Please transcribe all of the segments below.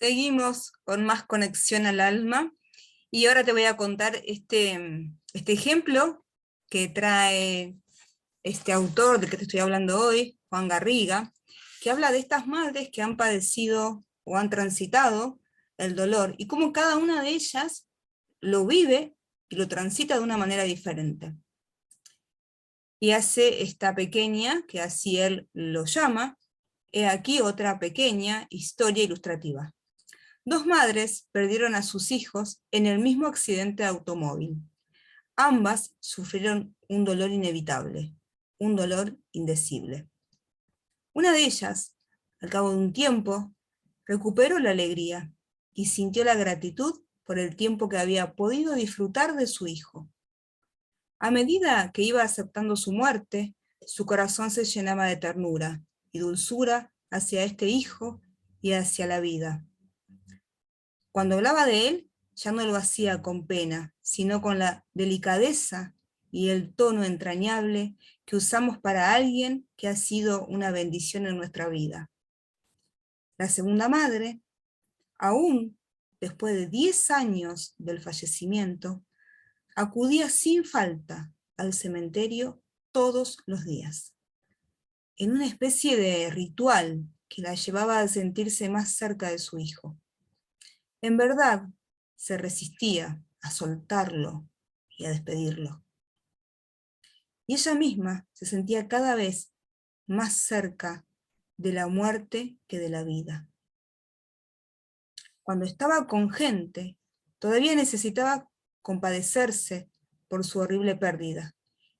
Seguimos con más conexión al alma y ahora te voy a contar este ejemplo que trae este autor del que te estoy hablando hoy, Juan Garriga, que habla de estas madres que han padecido o han transitado el dolor y cómo cada una de ellas lo vive y lo transita de una manera diferente. Y hace esta pequeña, que así él lo llama, he aquí otra pequeña historia ilustrativa. Dos madres perdieron a sus hijos en el mismo accidente de automóvil. Ambas sufrieron un dolor inevitable, un dolor indecible. Una de ellas, al cabo de un tiempo, recuperó la alegría y sintió la gratitud por el tiempo que había podido disfrutar de su hijo. A medida que iba aceptando su muerte, su corazón se llenaba de ternura y dulzura hacia este hijo y hacia la vida. Cuando hablaba de él, ya no lo hacía con pena, sino con la delicadeza y el tono entrañable que usamos para alguien que ha sido una bendición en nuestra vida. La segunda madre, aún después de 10 años del fallecimiento, acudía sin falta al cementerio todos los días, en una especie de ritual que la llevaba a sentirse más cerca de su hijo. En verdad, se resistía a soltarlo y a despedirlo. Y ella misma se sentía cada vez más cerca de la muerte que de la vida. Cuando estaba con gente, todavía necesitaba compadecerse por su horrible pérdida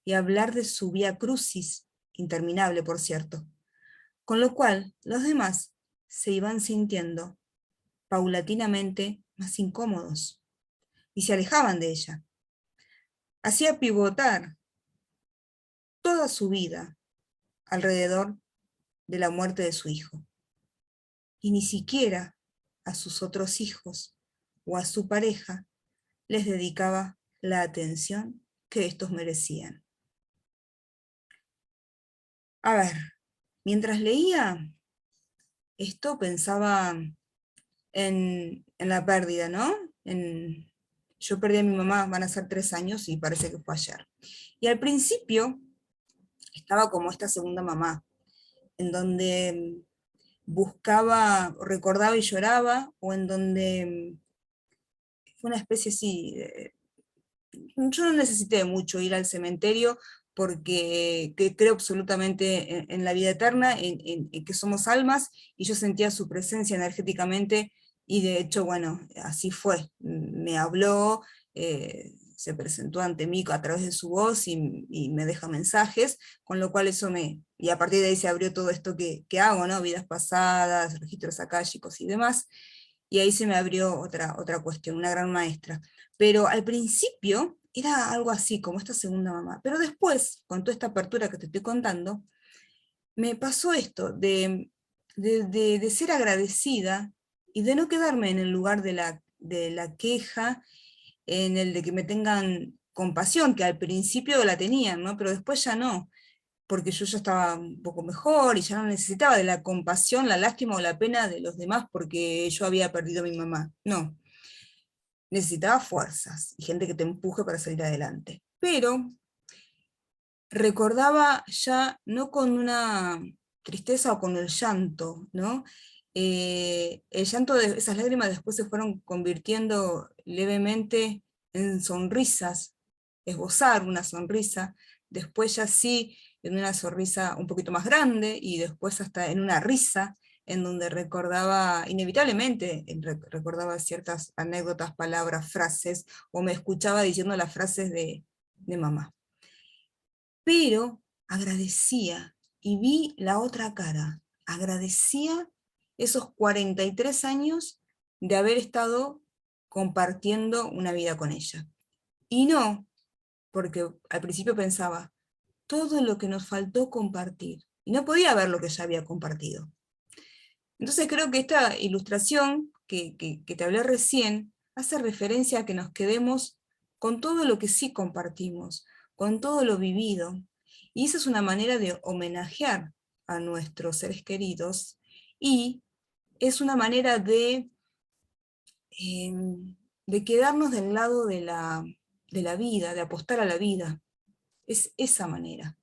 y hablar de su vía crucis, interminable por cierto, con lo cual los demás se iban sintiendo paulatinamente más incómodos y se alejaban de ella. Hacía pivotar toda su vida alrededor de la muerte de su hijo. Y ni siquiera a sus otros hijos o a su pareja les dedicaba la atención que estos merecían. A ver, mientras leía esto pensaba en la pérdida, ¿no? Yo perdí a mi mamá, van a ser 3 años y parece que fue ayer. Y al principio estaba como esta segunda mamá, en donde buscaba, recordaba y lloraba, o en donde fue una especie así, yo no necesité mucho ir al cementerio, porque creo absolutamente en la vida eterna, en que somos almas, y yo sentía su presencia energéticamente, y de hecho, bueno, así fue, me habló, se presentó ante mí a través de su voz y me deja mensajes, con lo cual y a partir de ahí se abrió todo esto que hago, ¿no? Vidas pasadas, registros akáshicos y demás, y ahí se me abrió otra cuestión, una gran maestra. Pero al principio era algo así, como esta segunda mamá, pero después, con toda esta apertura que te estoy contando, me pasó esto de ser agradecida y de no quedarme en el lugar de la queja, en el de que me tengan compasión, que al principio la tenían, ¿no? Pero después ya no, porque yo ya estaba un poco mejor y ya no necesitaba de la compasión, la lástima o la pena de los demás porque yo había perdido a mi mamá. No, necesitaba fuerzas y gente que te empuje para salir adelante. Pero recordaba ya no con una tristeza o con el llanto, ¿no? El llanto de esas lágrimas después se fueron convirtiendo levemente en sonrisas, esbozar una sonrisa, después ya sí en una sonrisa un poquito más grande, y después hasta en una risa, en donde recordaba, inevitablemente, recordaba ciertas anécdotas, palabras, frases, o me escuchaba diciendo las frases de mamá. Pero agradecía, y vi la otra cara, agradecía esos 43 años de haber estado compartiendo una vida con ella. Y no, porque al principio pensaba, todo lo que nos faltó compartir, y no podía ver lo que ya había compartido. Entonces creo que esta ilustración que te hablé recién hace referencia a que nos quedemos con todo lo que sí compartimos, con todo lo vivido. Y esa es una manera de homenajear a nuestros seres queridos, y es una manera de eh, de quedarnos del lado de la vida, de apostar a la vida. Es esa manera.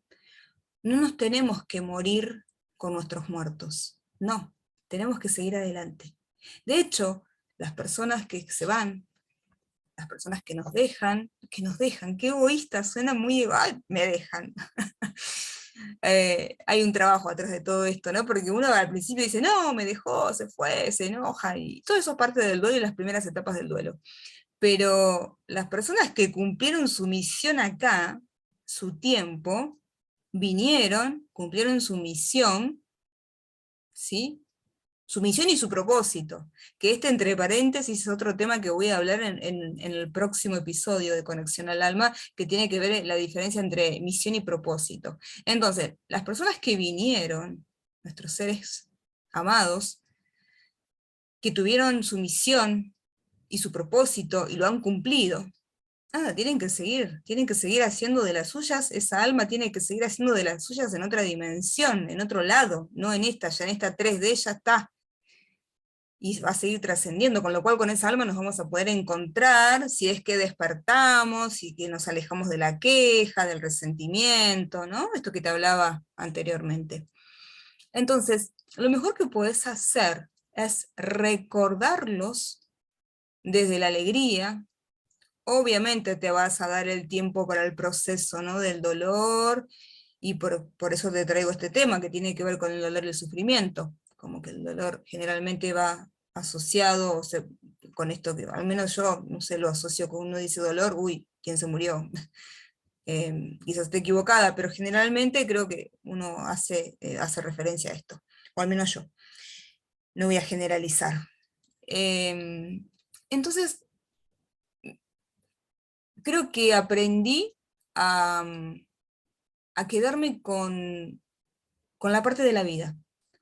No nos tenemos que morir con nuestros muertos. No, tenemos que seguir adelante. De hecho, las personas que se van, las personas que nos dejan, qué egoísta, suena muy, ay, me dejan. Hay un trabajo atrás de todo esto, ¿no? Porque uno al principio dice, no, me dejó, se fue, se enoja, y todo eso es parte del duelo y las primeras etapas del duelo. Pero las personas que cumplieron su misión acá, su tiempo, vinieron, cumplieron su misión, ¿sí? Su misión y su propósito, que entre paréntesis es otro tema que voy a hablar en el próximo episodio de Conexión al Alma, que tiene que ver la diferencia entre misión y propósito. Entonces, las personas que vinieron, nuestros seres amados, que tuvieron su misión y su propósito y lo han cumplido, tienen que seguir haciendo de las suyas, esa alma tiene que seguir haciendo de las suyas en otra dimensión, en otro lado, no en esta, ya en esta 3D ya está, y va a seguir trascendiendo, con lo cual con esa alma nos vamos a poder encontrar si es que despertamos y que nos alejamos de la queja, del resentimiento, ¿no? Esto que te hablaba anteriormente. Entonces, lo mejor que puedes hacer es recordarlos desde la alegría. Obviamente te vas a dar el tiempo para el proceso, ¿no? Del dolor, y por eso te traigo este tema, que tiene que ver con el dolor y el sufrimiento, como que el dolor generalmente va asociado, con esto que al menos yo, no sé, lo asocio con uno dice dolor, uy, ¿quién se murió? Quizás esté equivocada, pero generalmente creo que uno hace referencia a esto, o al menos yo, no voy a generalizar. Entonces, creo que aprendí a, a quedarme con la parte de la vida,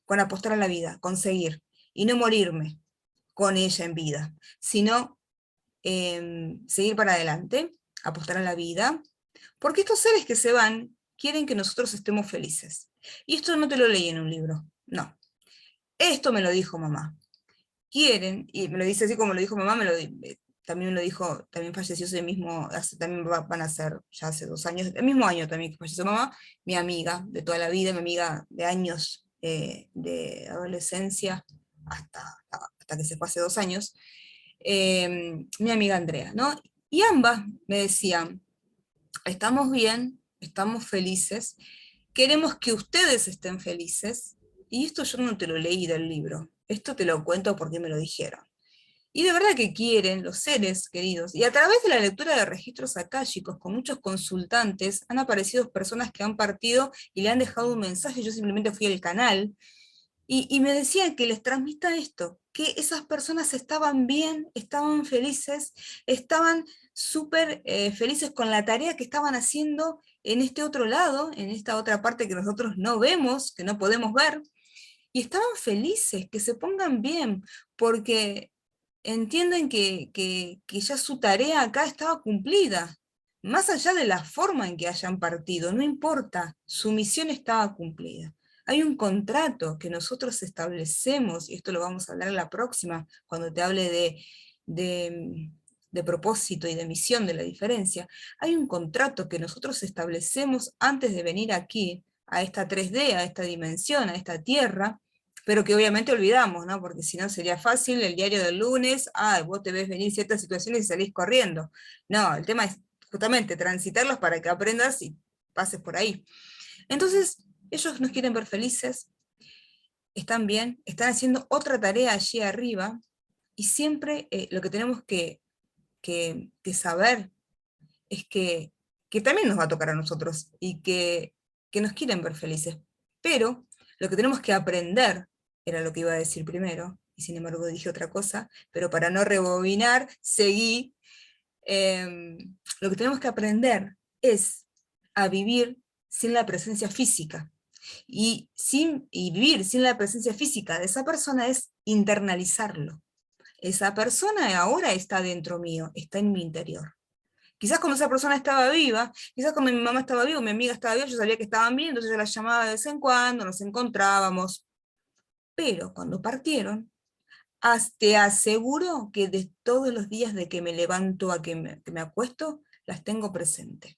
con apostar a la vida, con seguir, y no morirme con ella en vida, sino seguir para adelante, apostar a la vida, porque estos seres que se van quieren que nosotros estemos felices. Y esto no te lo leí en un libro, no. Esto me lo dijo mamá. Quieren, y me lo dice así como lo dijo mamá, también me lo dijo, también falleció ese mismo, también van a ser ya hace 2 años, el mismo año también que falleció mamá, mi amiga de toda la vida, mi amiga de años, de adolescencia, hasta que se fue hace 2 años, mi amiga Andrea, ¿no? Y ambas me decían, estamos bien, estamos felices, queremos que ustedes estén felices, y esto yo no te lo leí del libro, esto te lo cuento porque me lo dijeron. Y de verdad que quieren los seres queridos. Y a través de la lectura de registros akáshicos con muchos consultantes, han aparecido personas que han partido y le han dejado un mensaje. Yo simplemente fui al canal y me decían que les transmita esto, que esas personas estaban bien, estaban felices, estaban súper felices con la tarea que estaban haciendo en este otro lado, en esta otra parte que nosotros no vemos, que no podemos ver, y estaban felices, que se pongan bien, porque entienden que ya su tarea acá estaba cumplida, más allá de la forma en que hayan partido, no importa, su misión estaba cumplida. Hay un contrato que nosotros establecemos, y esto lo vamos a hablar en la próxima, cuando te hable de, de propósito y de misión, de la diferencia. Hay un contrato que nosotros establecemos antes de venir aquí, a esta 3D, a esta dimensión, a esta tierra, pero que obviamente olvidamos, ¿no? Porque si no sería fácil el diario del lunes, vos te ves venir ciertas situaciones y salís corriendo. No, el tema es justamente transitarlos para que aprendas y pases por ahí. Entonces, ellos nos quieren ver felices, están bien, están haciendo otra tarea allí arriba, y siempre lo que tenemos que saber es que también nos va a tocar a nosotros, y que nos quieren ver felices. Pero lo que tenemos que aprender, era lo que iba a decir primero, y sin embargo dije otra cosa, pero para no rebobinar, seguí. Lo que tenemos que aprender es a vivir sin la presencia física. Y vivir sin la presencia física de esa persona es internalizarlo. Esa persona ahora está dentro mío, está en mi interior. Quizás cuando esa persona estaba viva, quizás cuando mi mamá estaba viva, mi amiga estaba viva, yo sabía que estaban bien, entonces yo las llamaba de vez en cuando, nos encontrábamos. Pero cuando partieron, Te aseguro que de todos los días de que me levanto a que me acuesto, las tengo presentes.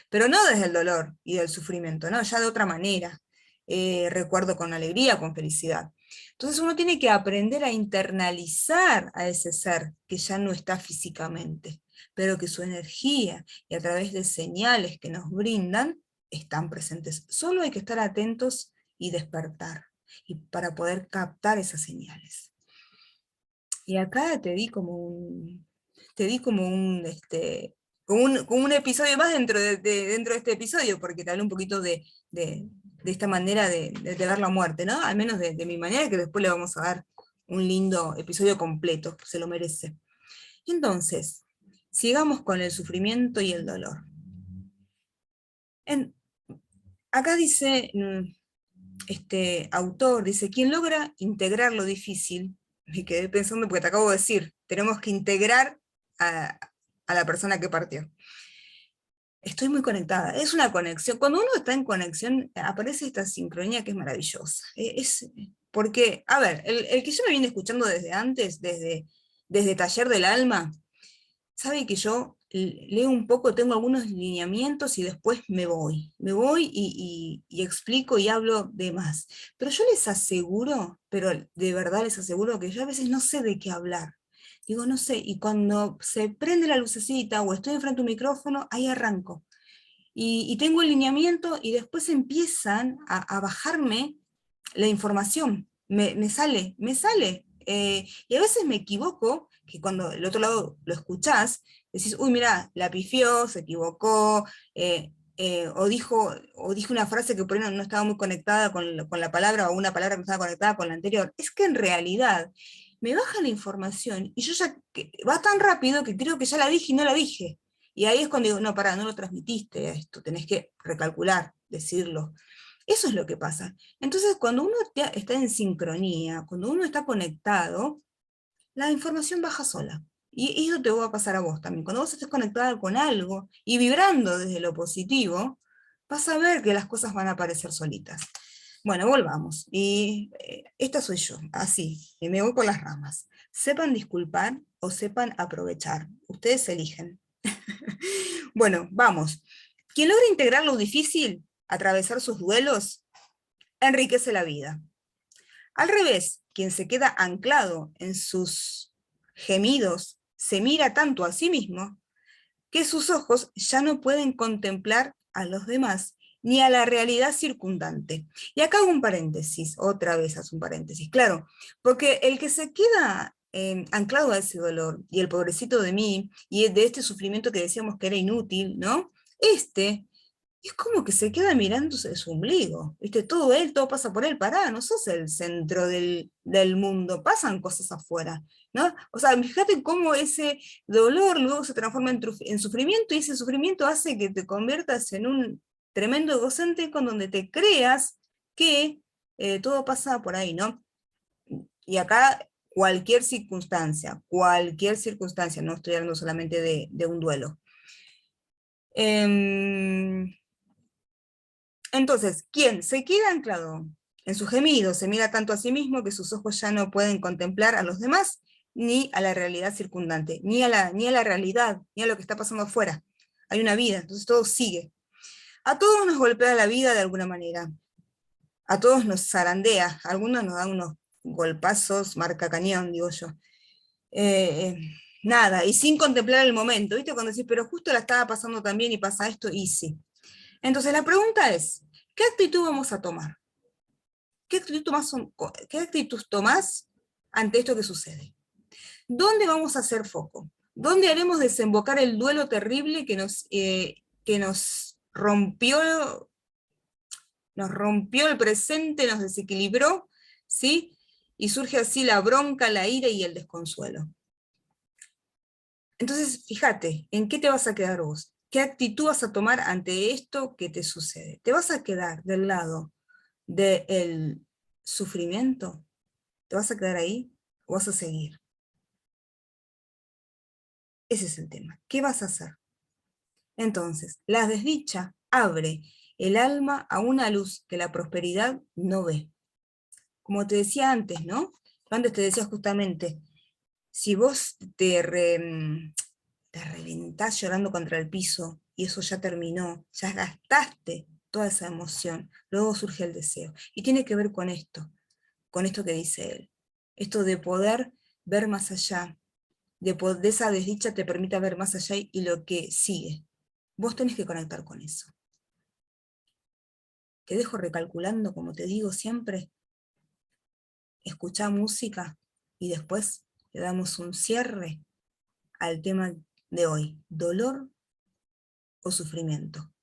Pero no desde el dolor y del sufrimiento, no, ya de otra manera. Recuerdo con alegría, con felicidad. Entonces uno tiene que aprender a internalizar a ese ser que ya no está físicamente, pero que su energía y a través de señales que nos brindan están presentes. Solo hay que estar atentos y despertar, y para poder captar esas señales. Y acá te di como un episodio más dentro de este episodio, porque te hablé un poquito de esta manera de ver la muerte, ¿no? Al menos de mi manera, que después le vamos a dar un lindo episodio completo, se lo merece. Entonces, sigamos con el sufrimiento y el dolor. En- Acá dice, este autor, dice, quien logra integrar lo difícil, me quedé pensando porque te acabo de decir, tenemos que integrar a, a la persona que partió. Estoy muy conectada, es una conexión. Cuando uno está en conexión, aparece esta sincronía que es maravillosa. Porque, a ver, el que yo me viene escuchando desde antes, desde Taller del Alma, sabe que yo leo un poco, tengo algunos lineamientos y después me voy y explico y hablo de más. Pero yo les aseguro, pero de verdad les aseguro que yo a veces no sé de qué hablar. Digo, no sé, y cuando se prende la lucecita o estoy enfrente de un micrófono, ahí arranco. Y tengo el lineamiento y después empiezan a bajarme la información. Me sale. Y a veces me equivoco, que cuando el otro lado lo escuchás, decís, uy, mira, la pifió, se equivocó, o dijo una frase que por ahí no estaba muy conectada con la palabra, o una palabra que no estaba conectada con la anterior. Es que en realidad me baja la información y yo ya va tan rápido que creo que ya la dije y no la dije. Y ahí es cuando digo, no, pará, no lo transmitiste esto, tenés que recalcular, decirlo. Eso es lo que pasa. Entonces, cuando uno está en sincronía, cuando uno está conectado, la información baja sola. Y eso te va a pasar a vos también. Cuando vos estés conectada con algo y vibrando desde lo positivo, vas a ver que las cosas van a aparecer solitas. Bueno, volvamos. Y esta soy yo, así, y me voy con las ramas. Sepan disculpar o sepan aprovechar. Ustedes eligen. Bueno, vamos. Quien logra integrar lo difícil, atravesar sus duelos, enriquece la vida. Al revés, quien se queda anclado en sus gemidos, se mira tanto a sí mismo que sus ojos ya no pueden contemplar a los demás ni a la realidad circundante. Y acá hago un paréntesis, otra vez hago un paréntesis, claro, porque el que se queda anclado a ese dolor, y el pobrecito de mí, y de este sufrimiento que decíamos que era inútil, ¿no? Este es como que se queda mirándose de su ombligo, ¿viste? Todo él, todo pasa por él, pará, no sos el centro del mundo, pasan cosas afuera, ¿no? O sea, fíjate cómo ese dolor luego se transforma en sufrimiento, y ese sufrimiento hace que te conviertas en un tremendo egocéntrico donde te creas que todo pasa por ahí, ¿no? Y acá cualquier circunstancia, no estoy hablando solamente de un duelo. Em, entonces, ¿quién se queda anclado en su gemido, se mira tanto a sí mismo que sus ojos ya no pueden contemplar a los demás, ni a la realidad circundante, ni a la realidad, ni a lo que está pasando afuera? Hay una vida, entonces todo sigue. A todos nos golpea la vida de alguna manera, a todos nos zarandea, a algunos nos dan unos golpazos marca cañón, digo yo. Eh, Nada, y sin contemplar el momento, ¿viste? Cuando decís, pero justo la estaba pasando también y pasa esto, y sí. Entonces la pregunta es, ¿qué actitud vamos a tomar? ¿Qué actitud tomás ante esto que sucede? ¿Dónde vamos a hacer foco? ¿Dónde haremos desembocar el duelo terrible que nos rompió el presente, nos desequilibró, ¿sí? Y surge así la bronca, la ira y el desconsuelo. Entonces, fíjate, ¿en qué te vas a quedar vos? ¿Qué actitud vas a tomar ante esto que te sucede? ¿Te vas a quedar del lado del sufrimiento? ¿Te vas a quedar ahí o vas a seguir? Ese es el tema. ¿Qué vas a hacer? Entonces, la desdicha abre el alma a una luz que la prosperidad no ve. Como te decía antes, ¿no? antes te decía justamente, si vos te reventás llorando contra el piso, y eso ya terminó, ya gastaste toda esa emoción, luego surge el deseo. Y tiene que ver con esto que dice él. Esto de poder ver más allá, de esa desdicha te permite ver más allá y lo que sigue. Vos tenés que conectar con eso. Te dejo recalculando, como te digo siempre, escuchá música y después le damos un cierre al tema de hoy, dolor o sufrimiento.